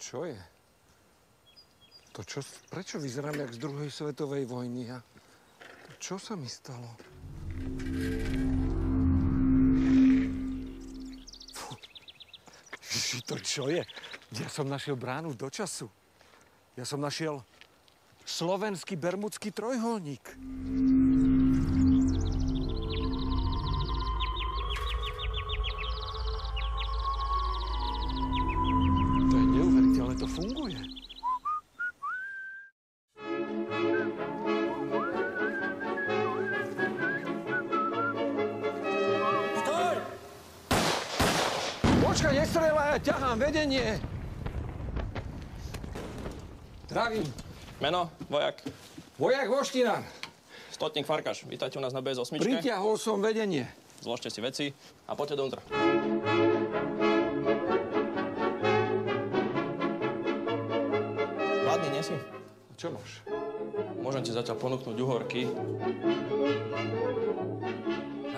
čo je? Prečo vyzerám jak z druhej svetovej vojny? Čo sa mi stalo? Fú. Ježi, to čo je? Ja som našiel bránu do času. Ja som našiel slovenský bermudský trojuholník. To je neuveriteľné, to funguje. Stoj! Počkaj, nestrieľaj, ja ťahám vedenie. Zdravím. Meno? Vojak. Vojak Voština. Stotník Farkaš. Vítajte u nás na BS8. Pritiahol som vedenie. Zložte si veci a poďte dovnútra. Hladný, nie si? Čo máš? Môžem ti zatiaľ ponúknuť uhorky.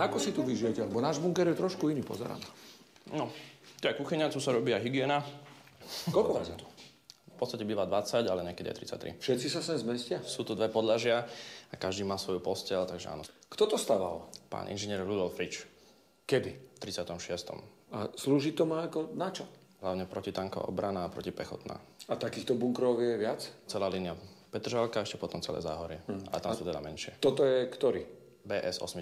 Ako si tu vyžijete? Lebo náš bunker je trošku iný, pozerám. No, to je kuchyňa, tu sa robí aj hygiena. Koľko vás je tu? V podstate býva 20, ale niekedy aj 33. Všetci sa sem zmestia? Sú tu dve podlažia a každý má svoju posteľ, takže áno. Kto to staval? Pán inžinier Rudolf Frič. Kedy? V 36. A slúži to má ako na čo? Hlavne protitanková obrana a protipechotná. A takýchto bunkrov je viac? Celá línia Petržalka, ešte potom celé Záhorie. A tam sú teda menšie. Toto je ktorý? BS8.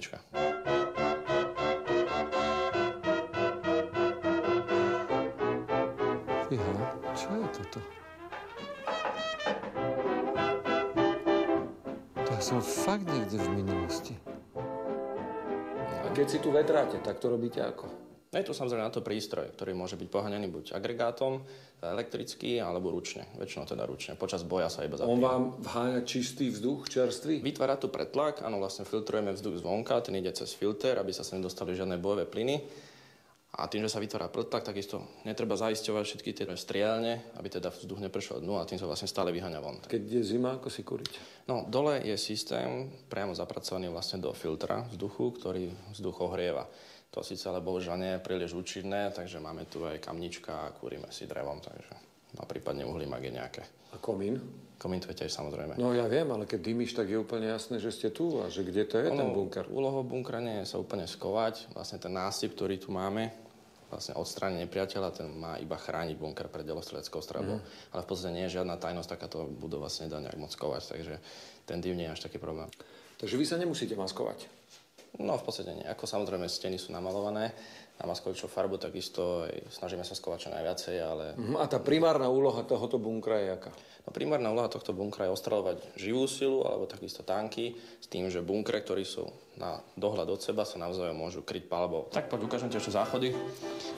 Fíha, čo je toto? To ja som fakt niekde v minulosti. A keď si tu vetráte, tak to robíte ako? Je tu samozrejme na to prístroj, ktorý môže byť poháňaný buď agregátom, elektrický, alebo ručne. Väčšinou teda ručne. Počas boja sa iba zapíja. On vám vháňa čistý vzduch, čerstvý? Vytvára tu pretlak, áno, vlastne filtrujeme vzduch zvonka, ten ide cez filter, aby sa sem nedostali žiadne bojové plyny. A tým, že sa vytvára pretlak, takisto netreba zaisťovať všetky tie strielne, aby teda vzduch neprešiel dnu a tým sa vlastne stále vyháňa von. Keď je zima, ako si kúriť? No, dole je systém priamo zapracovaný vlastne do filtra vzduchu, ktorý vzduch ohrieva. To síce ale bohužiaľ nie je príliš účinné, takže máme tu aj kamnička a kúrime si drevom, takže a prípadne uhlím, ak je nejaké. A komín? Komín tu je tiež samozrejme. No ja viem, ale keď dymíš, tak je úplne jasné, že ste tu a že kde to je ten bunker. Úlohou bunkra nie je sa úplne skovať. Vlastne ten násyp, ktorý tu máme, vlastne odstrániť nepriateľa, ten má iba chrániť bunker pred delostreleckou streľbou. Ale v podstate nie je žiadna tajnosť, takáto budova sa nedá nejak moc skovať, takže ten dym nie je až taký problém. Takže vy sa nemusíte maskovať? No, v podstate nie. Ako samozrejme steny sú namalované na maskovičovú farbu, takisto snažíme sa skovať čo najviacej, ale... A tá primárna úloha tohoto bunkra je aká? No, primárna úloha tohto bunkra je ostreľovať živú silu, alebo takisto tanky, s tým, že bunkre, ktorí sú na dohľad od seba, sa navzájom môžu kryť palbou. Tak poď ukážem ti ešte záchody.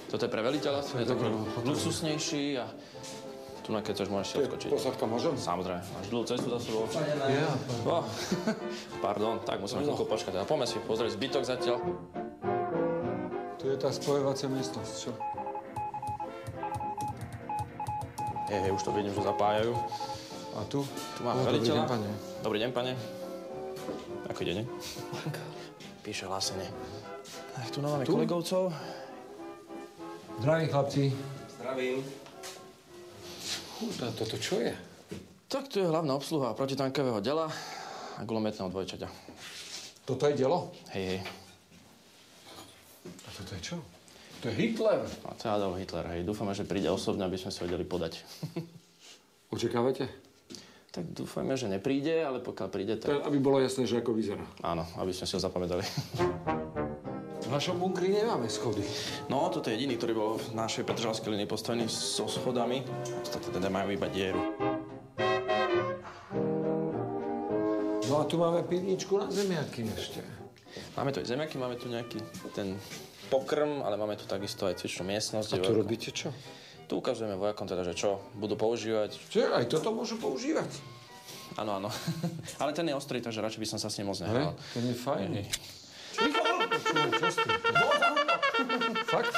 Toto je pre veliteľa, to je taký luxusnejší a tu na keď môžeš si odskočiť. Posádka môžem? Samozrejme, máš dlhú cestu za sebou. Ja. Oh, pardon, tak musíme chvíľku počkať. Poďme si pozrieť zbytok zatiaľ. Tu je tá spojovacia miestnosť, čo? Hej, už to vidím, že zapájajú. A tu? Tu máme veliteľa. Dobrý deň, pane. Dobrý deň, pane. Aký deň? Píše hlásenie. Tu máme kolegovcov. Zdravím, chlapci. Zdravím. A toto čo je? Tak tu je hlavná obsluha protitankového dela a gulometného dvojčaťa. Toto je dielo? Hej. A toto je čo? To je Hitler. A to je Adolf Hitler, hej. Dúfame, že príde osobne, aby sme si vedeli podať. Očakávate? Tak dúfame, že nepríde, ale pokiaľ príde, tak... Aby bolo jasné, že ako vyzerá. Áno, aby sme si ho zapamätali. V našom bunkri nemáme schody. No, toto je jediný, ktorý bol v našej petržalskej línii postavený so schodami. Ostatné teda majú iba dieru. No a tu máme pivničku na zemiaky ešte. Máme tu aj zemiaky, máme tu nejaký ten pokrm, ale máme tu takisto aj cvičnú miestnosť. A tu robíte čo? Tu ukazujeme vojakom teda, že čo budú používať. Čo, aj toto môžu používať? Áno, áno. Ale ten je ostrý, takže radšej by som sa s ním moc nehral. Ten je fajný. Ticho! Čo s tým? Fakt?